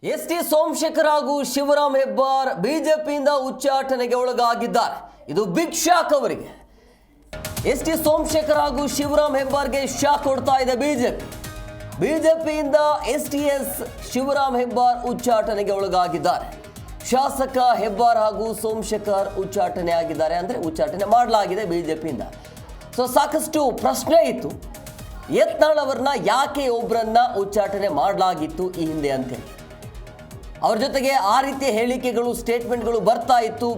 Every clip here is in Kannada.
ಎಸ್.ಟಿ. ಸೋಮಶೇಖರ್ ಹಾಗೂ ಶಿವರಾಮ್ ಹೆಬ್ಬಾರ್ ಬಿಜೆಪಿಯಿಂದ ಉಚ್ಚಾಟನೆಗೆ ಒಳಗಾಗಿದ್ದಾರೆ. ಇದು ಬಿಗ್ ಶಾಕ್ ಅವರಿಗೆ. ಎಸ್.ಟಿ. ಸೋಮಶೇಖರ್ ಹಾಗೂ ಶಿವರಾಮ್ ಹೆಬ್ಬಾರ್ಗೆ ಶಾಕ್ ಕೊಡ್ತಾ ಇದೆ ಬಿಜೆಪಿಯಿಂದ ಎಸ್.ಟಿ.ಎಸ್. ಶಿವರಾಮ್ ಹೆಬ್ಬಾರ್ ಉಚ್ಚಾಟನೆಗೆ ಒಳಗಾಗಿದ್ದಾರೆ. ಶಾಸಕ ಹೆಬ್ಬಾರ್ ಹಾಗೂ ಸೋಮಶೇಖರ್ ಉಚ್ಚಾಟನೆ ಆಗಿದ್ದಾರೆ, ಅಂದರೆ ಉಚ್ಚಾಟನೆ ಮಾಡಲಾಗಿದೆ ಬಿಜೆಪಿಯಿಂದ. ಸೊ ಸಾಕಷ್ಟು ಪ್ರಶ್ನೆ ಇತ್ತು, ಯತ್ನಾಳ್ ಅವರನ್ನ ಯಾಕೆ ಒಬ್ಬರನ್ನ ಉಚ್ಚಾಟನೆ ಮಾಡಲಾಗಿತ್ತು ಈ ಹಿಂದೆ ಅಂತೇಳಿ. ಅವ್ರ ಜೊತೆಗೆ ಆ ರೀತಿಯ ಹೇಳಿಕೆಗಳು, ಸ್ಟೇಟ್ಮೆಂಟ್ಗಳು ಬರ್ತಾ ಇತ್ತು.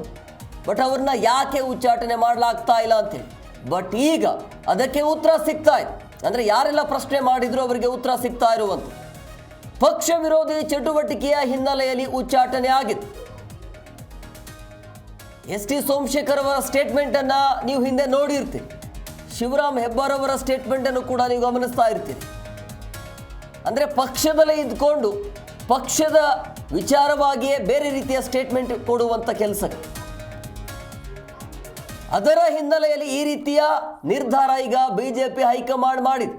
ಬಟ್ ಅವ್ರನ್ನ ಯಾಕೆ ಉಚ್ಚಾಟನೆ ಮಾಡಲಾಗ್ತಾ ಇಲ್ಲ ಅಂತೇಳಿ. ಬಟ್ ಈಗ ಅದಕ್ಕೆ ಉತ್ತರ ಸಿಗ್ತಾ ಇದೆ. ಅಂದರೆ ಯಾರೆಲ್ಲ ಪ್ರಶ್ನೆ ಮಾಡಿದ್ರು ಅವರಿಗೆ ಉತ್ತರ ಸಿಗ್ತಾ ಇರುವಂಥ ಪಕ್ಷ ವಿರೋಧಿ ಚಟುವಟಿಕೆಯ ಹಿನ್ನೆಲೆಯಲ್ಲಿ ಉಚ್ಚಾಟನೆ ಆಗಿತ್ತು. ಎಸ್.ಟಿ. ಸೋಮಶೇಖರ್ ಅವರ ಸ್ಟೇಟ್ಮೆಂಟನ್ನು ನೀವು ಹಿಂದೆ ನೋಡಿರ್ತೀರಿ. ಶಿವರಾಮ್ ಹೆಬ್ಬಾರ್ ಅವರ ಸ್ಟೇಟ್ಮೆಂಟನ್ನು ಕೂಡ ನೀವು ಗಮನಿಸ್ತಾ ಇರ್ತೀರಿ. ಅಂದರೆ ಪಕ್ಷದಲ್ಲೇ ಇದ್ಕೊಂಡು ಪಕ್ಷದ ವಿಚಾರವಾಗಿಯೇ ಬೇರೆ ರೀತಿಯ ಸ್ಟೇಟ್ಮೆಂಟ್ ಕೊಡುವಂಥ ಕೆಲಸಕ್ಕೆ, ಅದರ ಹಿನ್ನೆಲೆಯಲ್ಲಿ ಈ ರೀತಿಯ ನಿರ್ಧಾರ ಈಗ ಬಿಜೆಪಿ ಹೈಕಮಾಂಡ್ ಮಾಡಿದೆ.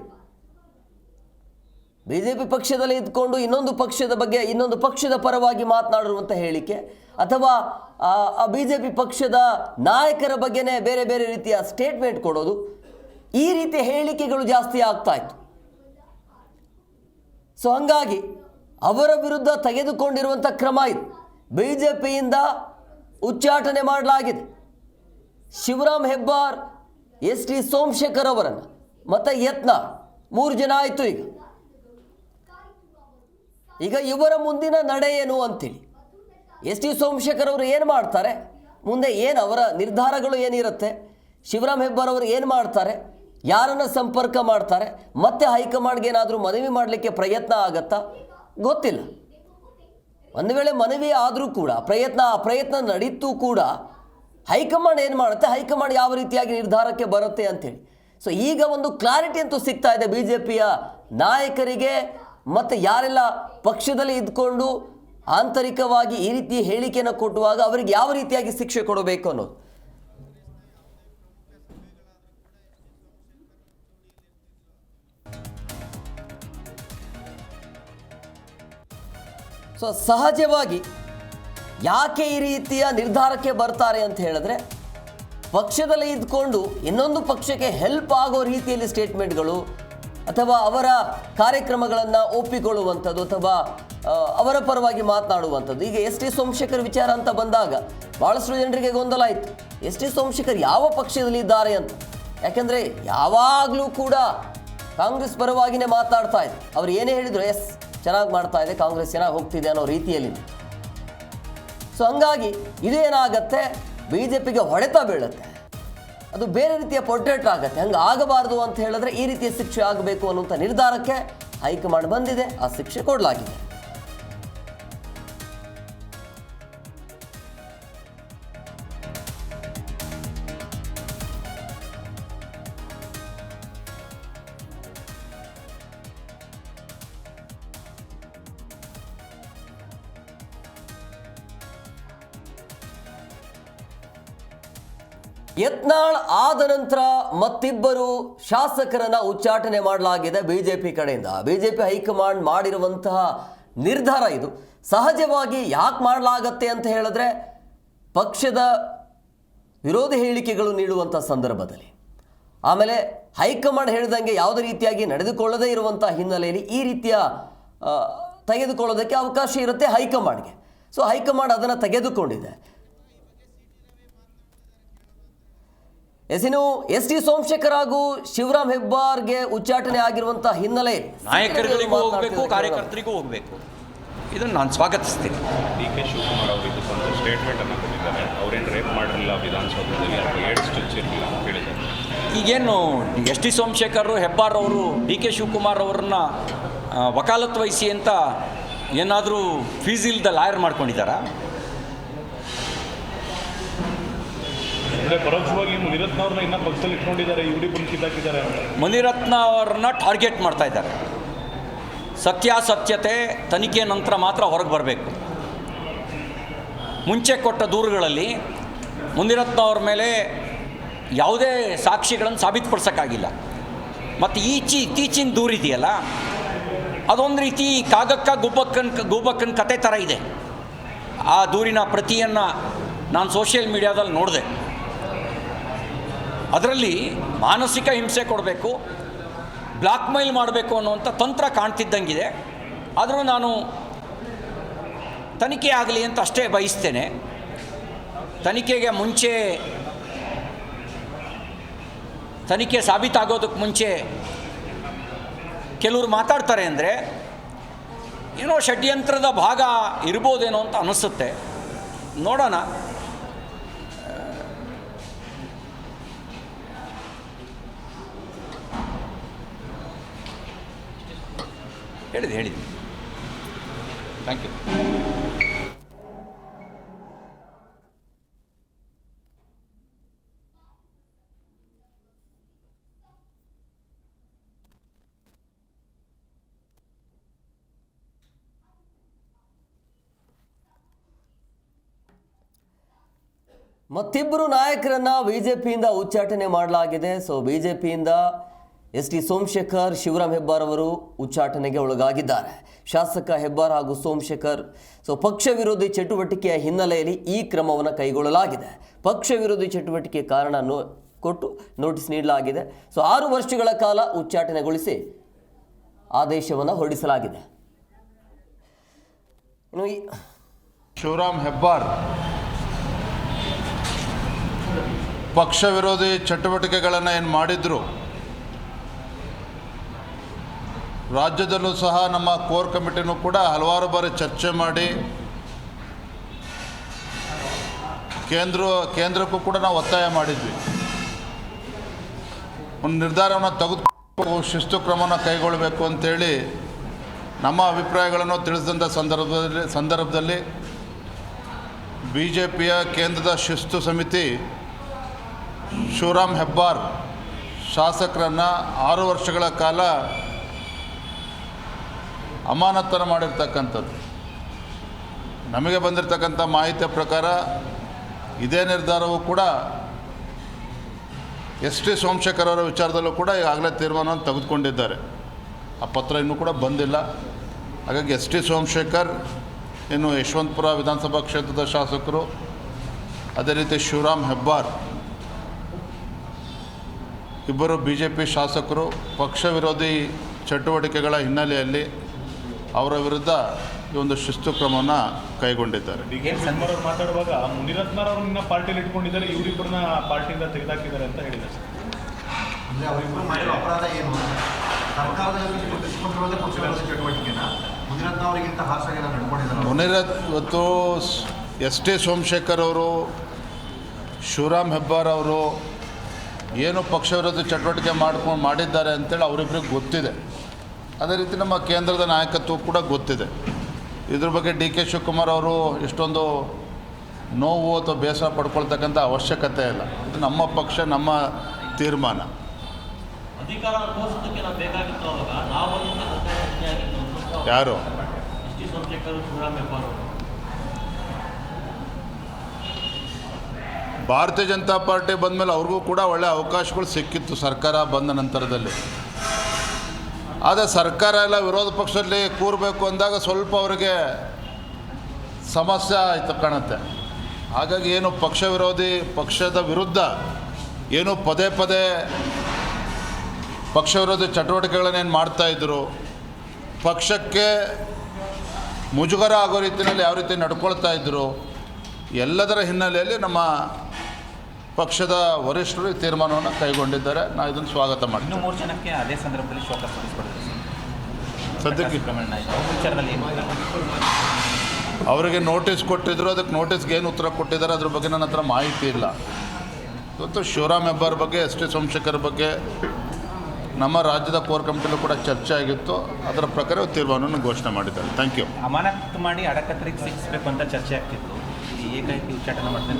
ಬಿಜೆಪಿ ಪಕ್ಷದಲ್ಲಿ ಇದ್ಕೊಂಡು ಇನ್ನೊಂದು ಪಕ್ಷದ ಬಗ್ಗೆ, ಇನ್ನೊಂದು ಪಕ್ಷದ ಪರವಾಗಿ ಮಾತನಾಡುವಂಥ ಹೇಳಿಕೆ, ಅಥವಾ ಆ ಬಿಜೆಪಿ ಪಕ್ಷದ ನಾಯಕರ ಬಗ್ಗೆನೇ ಬೇರೆ ಬೇರೆ ರೀತಿಯ ಸ್ಟೇಟ್ಮೆಂಟ್ ಕೊಡೋದು, ಈ ರೀತಿಯ ಹೇಳಿಕೆಗಳು ಜಾಸ್ತಿ ಆಗ್ತಾ ಇತ್ತು. ಸೊ ಹಂಗಾಗಿ ಅವರ ವಿರುದ್ಧ ತೆಗೆದುಕೊಂಡಿರುವಂಥ ಕ್ರಮ ಇದು. ಬಿಜೆಪಿಯಿಂದ ಉಚ್ಚಾಟನೆ ಮಾಡಲಾಗಿದೆ. ಶಿವರಾಮ್ ಹೆಬ್ಬಾರ್, ಎಸ್.ಟಿ. ಸೋಮಶೇಖರ್ ಅವರನ್ನು ಮತ್ತು ಯತ್ನಾಳ್ 3 ಜನ ಆಯಿತು. ಈಗ ಇವರ ಮುಂದಿನ ನಡೆ ಏನು ಅಂತೇಳಿ, ಎಸ್.ಟಿ. ಸೋಮಶೇಖರ್ ಅವರು ಏನು ಮಾಡ್ತಾರೆ, ಮುಂದೆ ಏನು ಅವರ ನಿರ್ಧಾರಗಳು ಏನಿರುತ್ತೆ, ಶಿವರಾಮ್ ಹೆಬ್ಬಾರ್ ಅವರು ಏನು ಮಾಡ್ತಾರೆ, ಯಾರನ್ನು ಸಂಪರ್ಕ ಮಾಡ್ತಾರೆ, ಮತ್ತೆ ಹೈಕಮಾಂಡ್ಗೆ ಏನಾದರೂ ಮನವಿ ಮಾಡಲಿಕ್ಕೆ ಪ್ರಯತ್ನ ಆಗತ್ತಾ ಗೊತ್ತಿಲ್ಲ. ಒಂದು ವೇಳೆ ಮನವಿ ಆದರೂ ಕೂಡ ಪ್ರಯತ್ನ ನಡೀತು ಕೂಡ ಹೈಕಮಾಂಡ್ ಏನು ಮಾಡುತ್ತೆ, ಹೈಕಮಾಂಡ್ ಯಾವ ರೀತಿಯಾಗಿ ನಿರ್ಧಾರಕ್ಕೆ ಬರುತ್ತೆ ಅಂತೇಳಿ. ಸೊ ಈಗ ಒಂದು ಕ್ಲಾರಿಟಿ ಅಂತೂ ಸಿಗ್ತಾ ಇದೆ ಬಿಜೆಪಿಯ ನಾಯಕರಿಗೆ, ಮತ್ತು ಯಾರೆಲ್ಲ ಪಕ್ಷದಲ್ಲಿ ಇದ್ಕೊಂಡು ಆಂತರಿಕವಾಗಿ ಈ ರೀತಿ ಹೇಳಿಕೆಯನ್ನು ಕೊಟ್ಟುವಾಗ ಅವರಿಗೆ ಯಾವ ರೀತಿಯಾಗಿ ಶಿಕ್ಷೆ ಕೊಡಬೇಕು ಅನ್ನೋದು. ಸೊ ಸಹಜವಾಗಿ ಯಾಕೆ ಈ ರೀತಿಯ ನಿರ್ಧಾರಕ್ಕೆ ಬರ್ತಾರೆ ಅಂತ ಹೇಳಿದ್ರೆ, ಪಕ್ಷದಲ್ಲಿ ಇದ್ಕೊಂಡು ಇನ್ನೊಂದು ಪಕ್ಷಕ್ಕೆ ಹೆಲ್ಪ್ ಆಗೋ ರೀತಿಯಲ್ಲಿ ಸ್ಟೇಟ್ಮೆಂಟ್ಗಳು, ಅಥವಾ ಅವರ ಕಾರ್ಯಕ್ರಮಗಳನ್ನು ಒಪ್ಪಿಕೊಳ್ಳುವಂಥದ್ದು, ಅಥವಾ ಅವರ ಪರವಾಗಿ ಮಾತನಾಡುವಂಥದ್ದು. ಈಗ ಎಸ್.ಟಿ. ಸೋಮಶೇಖರ್ ವಿಚಾರ ಅಂತ ಬಂದಾಗ ಭಾಳಷ್ಟು ಜನರಿಗೆ ಗೊಂದಲ ಆಯಿತು, ಎಸ್.ಟಿ. ಸೋಮಶೇಖರ್ ಯಾವ ಪಕ್ಷದಲ್ಲಿ ಇದ್ದಾರೆ ಅಂತ. ಯಾಕೆಂದರೆ ಯಾವಾಗಲೂ ಕೂಡ ಕಾಂಗ್ರೆಸ್ ಪರವಾಗಿಯೇ ಮಾತನಾಡ್ತಾ ಇದ್ರು. ಅವ್ರು ಏನೇ ಹೇಳಿದ್ರು, ಎಸ್ ಚೆನ್ನಾಗಿ ಮಾಡ್ತಾ ಇದೆ, ಕಾಂಗ್ರೆಸ್ ಚೆನ್ನಾಗಿ ಹೋಗ್ತಿದೆ ಅನ್ನೋ ರೀತಿಯಲ್ಲಿ. ಸೊ ಹಂಗಾಗಿ ಇದೇನಾಗತ್ತೆ, ಬಿಜೆಪಿಗೆ ಹೊಡೆತ ಬೀಳುತ್ತೆ, ಅದು ಬೇರೆ ರೀತಿಯ ಪೊರ್ಟ್ರೇಟ್ ಆಗುತ್ತೆ. ಹಂಗೆ ಆಗಬಾರ್ದು ಅಂತ ಹೇಳಿದ್ರೆ ಈ ರೀತಿಯ ಶಿಕ್ಷೆ ಆಗಬೇಕು ಅನ್ನುವಂಥ ನಿರ್ಧಾರಕ್ಕೆ ಹೈಕಮಾಂಡ್ ಬಂದಿದೆ, ಆ ಶಿಕ್ಷೆ ಕೊಡಲಾಗಿದೆ. ಯತ್ನಾಳ್ ಆದ ನಂತರ ಮತ್ತಿಬ್ಬರು ಶಾಸಕರನ್ನ ಉಚ್ಚಾಟನೆ ಮಾಡಲಾಗಿದೆ ಬಿಜೆಪಿ ಕಡೆಯಿಂದ. ಬಿಜೆಪಿ ಹೈಕಮಾಂಡ್ ಮಾಡಿರುವಂತಹ ನಿರ್ಧಾರ ಇದು. ಸಹಜವಾಗಿ ಯಾಕೆ ಮಾಡಲಾಗತ್ತೆ ಅಂತ ಹೇಳಿದ್ರೆ, ಪಕ್ಷದ ವಿರೋಧಿ ಹೇಳಿಕೆಗಳು ನೀಡುವಂಥ ಸಂದರ್ಭದಲ್ಲಿ, ಆಮೇಲೆ ಹೈಕಮಾಂಡ್ ಹೇಳಿದಂಗೆ ಯಾವುದೇ ರೀತಿಯಾಗಿ ನಡೆದುಕೊಳ್ಳದೇ ಇರುವಂಥ ಹಿನ್ನೆಲೆಯಲ್ಲಿ ಈ ರೀತಿಯ ತೆಗೆದುಕೊಳ್ಳೋದಕ್ಕೆ ಅವಕಾಶ ಇರುತ್ತೆ ಹೈಕಮಾಂಡ್ಗೆ. ಸೊ ಹೈಕಮಾಂಡ್ ಅದನ್ನು ತೆಗೆದುಕೊಂಡಿದೆ. ಇನ್ನು ಎಸ್.ಟಿ. ಸೋಮಶೇಖರ್ ಹಾಗೂ ಶಿವರಾಮ್ ಹೆಬ್ಬಾರ್ಗೆ ಉಚ್ಚಾಟನೆ ಆಗಿರುವಂತಹ ಹಿನ್ನೆಲೆ, ನಾಯಕರುಗಳಿಗೂ ಹೋಗಬೇಕು, ಕಾರ್ಯಕರ್ತರಿಗೂ ಹೋಗಬೇಕು. ಇದನ್ನು ನಾನು ಸ್ವಾಗತಿಸ್ತೀನಿ. ಡಿ.ಕೆ. ಶಿವಕುಮಾರ್ ಅವರು ಇದಕ್ಕೊಂದು ಸ್ಟೇಟ್ಮೆಂಟ್ ಅನ್ನು ಕೊಟ್ಟಿದ್ದಾರೆ. ಅವರೇನು ರೇಪ್ ಮಾಡಿರಲಿಲ್ಲ ವಿಧಾನಸೌಧದಲ್ಲಿ, ಅಥವಾ ಏಡ್ಸ್ ಚುಚ್ಚಿರಲಿಲ್ಲ ಅಂತ ಹೇಳಿದ್ದಾರೆ. ಈಗೇನು ಎಸ್.ಟಿ. ಸೋಮಶೇಖರ್ ಹೆಬ್ಬಾರ್ ಅವರು ಡಿ.ಕೆ. ಶಿವಕುಮಾರ್ ಅವ್ರನ್ನ ವಕಾಲತ್ತು ವಹಿಸಿ ಅಂತ ಏನಾದರೂ ಫೀಸ್ ಇಲ್ಲದ ಲಾಯರ್ ಮಾಡ್ಕೊಂಡಿದ್ದಾರಾ? ಪರೋಕ್ಷವಾಗಿ ಮುನಿರತ್ನ ಅವ್ರನ್ನ ಇನ್ನೂ ಪಕ್ಷದಲ್ಲಿ ಇಟ್ಕೊಂಡಿದ್ದಾರೆ, ಇವರಿಬ್ಬರು ಕಿತ್ತಾಕಿದ್ದಾರೆ. ಮುನಿರತ್ನ ಅವ್ರನ್ನ ಟಾರ್ಗೆಟ್ ಮಾಡ್ತಾ ಇದ್ದಾರೆ. ಸತ್ಯಾಸತ್ಯತೆ ತನಿಖೆ ನಂತರ ಮಾತ್ರ ಹೊರಗೆ ಬರಬೇಕು. ಮುಂಚೆ ಕೊಟ್ಟ ದೂರುಗಳಲ್ಲಿ ಮುನಿರತ್ನ ಅವ್ರ ಮೇಲೆ ಯಾವುದೇ ಸಾಕ್ಷಿಗಳನ್ನು ಸಾಬೀತುಪಡಿಸೋಕ್ಕಾಗಿಲ್ಲ. ಮತ್ತು ಇತ್ತೀಚಿನ ದೂರಿದೆಯಲ್ಲ, ಅದೊಂದು ರೀತಿ ಕಾಗಕ್ಕ ಗುಬ್ಬಕ್ಕನ ಕತೆ ಥರ ಇದೆ. ಆ ದೂರಿನ ಪ್ರತಿಯನ್ನು ನಾನು ಸೋಷಿಯಲ್ ಮೀಡಿಯಾದಲ್ಲಿ ನೋಡಿದೆ. ಅದರಲ್ಲಿ ಮಾನಸಿಕ ಹಿಂಸೆ ಕೊಡಬೇಕು, ಬ್ಲ್ಯಾಕ್ ಮೇಲ್ ಮಾಡಬೇಕು ಅನ್ನುವಂಥ ತಂತ್ರ ಕಾಣ್ತಿದ್ದಂಗಿದೆ. ಆದರೂ ನಾನು ತನಿಖೆ ಆಗಲಿ ಅಂತ ಅಷ್ಟೇ ಬಯಸ್ತೇನೆ. ತನಿಖೆಗೆ ಮುಂಚೆ, ತನಿಖೆ ಸಾಬೀತಾಗೋದಕ್ಕೆ ಮುಂಚೆ ಕೆಲವರು ಮಾತಾಡ್ತಾರೆ ಅಂದರೆ ಏನೋ ಷಡ್ಯಂತ್ರದ ಭಾಗ ಇರ್ಬೋದೇನೋ ಅಂತ ಅನಿಸುತ್ತೆ. ನೋಡೋಣ. ಹೇಳಿದೆ. Thank you. ಮತ್ತಿಬ್ಬರು ನಾಯಕರನ್ನ ಬಿಜೆಪಿಯಿಂದ ಉಚ್ಚಾಟನೆ ಮಾಡಲಾಗಿದೆ. ಸೊ ಬಿಜೆಪಿಯಿಂದ ಎಸ್ ಟಿ ಸೋಮಶೇಖರ್, ಶಿವರಾಮ್ ಹೆಬ್ಬಾರ್ ಅವರು ಉಚ್ಚಾಟನೆಗೆ ಒಳಗಾಗಿದ್ದಾರೆ. ಶಾಸಕ ಹೆಬ್ಬಾರ್ ಹಾಗೂ ಸೋಮಶೇಖರ್ ಪಕ್ಷ ವಿರೋಧಿ ಚಟುವಟಿಕೆಯ ಹಿನ್ನೆಲೆಯಲ್ಲಿ ಈ ಕ್ರಮವನ್ನು ಕೈಗೊಳ್ಳಲಾಗಿದೆ. ಪಕ್ಷ ವಿರೋಧಿ ಚಟುವಟಿಕೆ ಕಾರಣ ಕೊಟ್ಟು ನೋಟಿಸ್ ನೀಡಲಾಗಿದೆ. 6 ವರ್ಷಗಳ ಕಾಲ ಉಚ್ಚಾಟನೆಗೊಳಿಸಿ ಆದೇಶವನ್ನು ಹೊರಡಿಸಲಾಗಿದೆ. ಇನ್ನು ಶಿವರಾಮ್ ಹೆಬ್ಬಾರ್ ಪಕ್ಷ ವಿರೋಧಿ ಚಟುವಟಿಕೆಗಳನ್ನು ಏನು ಮಾಡಿದ್ರು, ರಾಜ್ಯದಲ್ಲೂ ಸಹ ನಮ್ಮ ಕೋರ್ ಕಮಿಟಿನೂ ಕೂಡ ಹಲವಾರು ಬಾರಿ ಚರ್ಚೆ ಮಾಡಿ ಕೇಂದ್ರಕ್ಕೂ ಕೂಡ ನಾವು ಒತ್ತಾಯ ಮಾಡಿದ್ವಿ. ಒಂದು ನಿರ್ಧಾರವನ್ನು ತೆಗೆದುಕೊಂಡು ಶಿಸ್ತು ಕ್ರಮವನ್ನು ಕೈಗೊಳ್ಳಬೇಕು ಅಂತೇಳಿ ನಮ್ಮ ಅಭಿಪ್ರಾಯಗಳನ್ನು ತಿಳಿಸಿದಂಥ ಸಂದರ್ಭದಲ್ಲಿ ಬಿ ಜೆ ಪಿಯ ಕೇಂದ್ರದ ಶಿಸ್ತು ಸಮಿತಿ ಶಿವರಾಮ್ ಹೆಬ್ಬಾರ್ ಶಾಸಕರನ್ನು 6 ವರ್ಷಗಳ ಕಾಲ ಅಮಾನತನ್ನು ಮಾಡಿರ್ತಕ್ಕಂಥದ್ದು. ನಮಗೆ ಬಂದಿರತಕ್ಕಂಥ ಮಾಹಿತಿಯ ಪ್ರಕಾರ ಇದೇ ನಿರ್ಧಾರವು ಕೂಡ ಎಸ್ ಟಿ ಸೋಮಶೇಖರ್ ಅವರ ವಿಚಾರದಲ್ಲೂ ಕೂಡ ಈಗಾಗಲೇ ತೀರ್ಮಾನವನ್ನು ತೆಗೆದುಕೊಂಡಿದ್ದಾರೆ. ಆ ಪತ್ರ ಇನ್ನೂ ಕೂಡ ಬಂದಿಲ್ಲ. ಹಾಗಾಗಿ ಎಸ್ ಟಿ ಸೋಮಶೇಖರ್ ಇನ್ನು ಯಶವಂತಪುರ ವಿಧಾನಸಭಾ ಕ್ಷೇತ್ರದ ಶಾಸಕರು, ಅದೇ ರೀತಿ ಶಿವರಾಮ್ ಹೆಬ್ಬಾರ್ ಇಬ್ಬರು ಬಿ ಜೆ ಪಿ ಶಾಸಕರು ಪಕ್ಷ ವಿರೋಧಿ ಚಟುವಟಿಕೆಗಳ ಹಿನ್ನೆಲೆಯಲ್ಲಿ ಅವರ ವಿರುದ್ಧ ಈ ಒಂದು ಶಿಸ್ತು ಕ್ರಮವನ್ನು ಕೈಗೊಂಡಿದ್ದಾರೆ. ಮಾತಾಡುವಾಗ ಮುನಿರತ್ನರವ್ರನ್ನ ಪಾರ್ಟಿಯಲ್ಲಿ ಇಟ್ಕೊಂಡಿದ್ದಾರೆ, ಇವರಿಬ್ಬರನ್ನ ಪಾರ್ಟಿಯಿಂದ ತೆಗೆದುಹಾಕಿದ್ದಾರೆ ಅಂತ ಹೇಳಿದ್ದಾರೆ. ಅಂದರೆ ಅವರಿಬ್ಬರು ಮಾಡಿರೋ ಅಪರಾಧ ಏನು? ಸರ್ಕಾರದ ಚಟುವಟಿಕೆನ ಮುನಿರತ್ನ ಅವರಿಗಿಂತ ಹಾಸ್ಯ ನಡ್ಕೊಂಡಿದ್ದಾರೆ. ಇವತ್ತು ಎಸ್ ಟಿ ಸೋಮಶೇಖರ್ ಅವರು, ಶಿವರಾಮ್ ಹೆಬ್ಬಾರ್ ಅವರು ಏನು ಪಕ್ಷ ವಿರೋಧಿ ಚಟುವಟಿಕೆ ಮಾಡಿದ್ದಾರೆ ಅಂತೇಳಿ ಅವರಿಬ್ಬರಿಗೆ ಗೊತ್ತಿದೆ. ಅದೇ ರೀತಿ ನಮ್ಮ ಕೇಂದ್ರದ ನಾಯಕತ್ವ ಕೂಡ ಗೊತ್ತಿದೆ. ಇದ್ರ ಬಗ್ಗೆ ಡಿ ಕೆ ಶಿವಕುಮಾರ್ ಅವರು ಇಷ್ಟೊಂದು ನೋವು ಅಥವಾ ಬೇಸರ ಪಡ್ಕೊಳ್ತಕ್ಕಂಥ ಅವಶ್ಯಕತೆ ಇಲ್ಲ. ಇದು ನಮ್ಮ ಪಕ್ಷ, ನಮ್ಮ ತೀರ್ಮಾನ. ಯಾರು ಭಾರತೀಯ ಜನತಾ ಪಾರ್ಟಿ ಬಂದಮೇಲೆ ಅವ್ರಿಗೂ ಕೂಡ ಒಳ್ಳೆಯ ಅವಕಾಶಗಳು ಸಿಕ್ಕಿತ್ತು ಸರ್ಕಾರ ಬಂದ ನಂತರದಲ್ಲಿ. ಆದರೆ ಸರ್ಕಾರ ಎಲ್ಲ ವಿರೋಧ ಪಕ್ಷದಲ್ಲಿ ಕೂರಬೇಕು ಅಂದಾಗ ಸ್ವಲ್ಪ ಅವರಿಗೆ ಸಮಸ್ಯೆ ಆಯಿತು ಕಾಣುತ್ತೆ. ಹಾಗಾಗಿ ಏನು ಪಕ್ಷ ವಿರೋಧಿ ಪಕ್ಷದ ವಿರುದ್ಧ ಏನು ಪದೇ ಪದೇ ಪಕ್ಷ ವಿರೋಧಿ ಚಟುವಟಿಕೆಗಳನ್ನೇನು ಮಾಡ್ತಾಯಿದ್ರು, ಪಕ್ಷಕ್ಕೆ ಮುಜುಗರ ಆಗೋ ರೀತಿಯಲ್ಲಿ ಯಾವ ರೀತಿ ನಡ್ಕೊಳ್ತಾ ಇದ್ದರು, ಎಲ್ಲದರ ಹಿನ್ನೆಲೆಯಲ್ಲಿ ನಮ್ಮ ಪಕ್ಷದ ವರಿಷ್ಠರು ಈ ತೀರ್ಮಾನವನ್ನು ಕೈಗೊಂಡಿದ್ದಾರೆ. ನಾವು ಇದನ್ನು ಸ್ವಾಗತ ಮಾಡ್ತೀವಿ. 3 ಜನಕ್ಕೆ ಅದೇ ಸಂದರ್ಭದಲ್ಲಿ ಶೋಕ ಸಲ್ಲಿಸಿಕೊಡಿದ್ದಾರೆ ಸದ್ಯಕ್ಕೆ ಅವರಿಗೆ ನೋಟಿಸ್ ಕೊಟ್ಟಿದ್ದರು. ಅದಕ್ಕೆ ನೋಟಿಸ್ಗೆ ಏನು ಉತ್ತರ ಕೊಟ್ಟಿದ್ದಾರೆ ಅದ್ರ ಬಗ್ಗೆ ನನ್ನ ಹತ್ರ ಮಾಹಿತಿ ಇಲ್ಲ. ಇವತ್ತು ಶಿವರಾಮ್ ಹೆಬ್ಬಾರ್ ಬಗ್ಗೆ, ಎಸ್ ಟಿ ಸೋಮಶೇಖರ್ ಬಗ್ಗೆ ನಮ್ಮ ರಾಜ್ಯದ ಕೋರ್ ಕಮಿಟಿಲೂ ಕೂಡ ಚರ್ಚೆ ಆಗಿತ್ತು. ಅದರ ಪ್ರಕಾರ ತೀರ್ಮಾನವನ್ನು ಘೋಷಣೆ ಮಾಡಿದ್ದಾರೆ. Thank you. ಅಮಾನತು ಮಾಡಿ ಅಡಕತ್ತರಿಗೆ ಸಿಕ್ಕಿಸ್ಬೇಕು ಅಂತ ಚರ್ಚೆ ಆಗ್ತಿತ್ತು. ಈ ಏಕಾಏಕಿ ಉಚ್ಚಾಟನೆ ಮಾಡ್ತಾರೆ.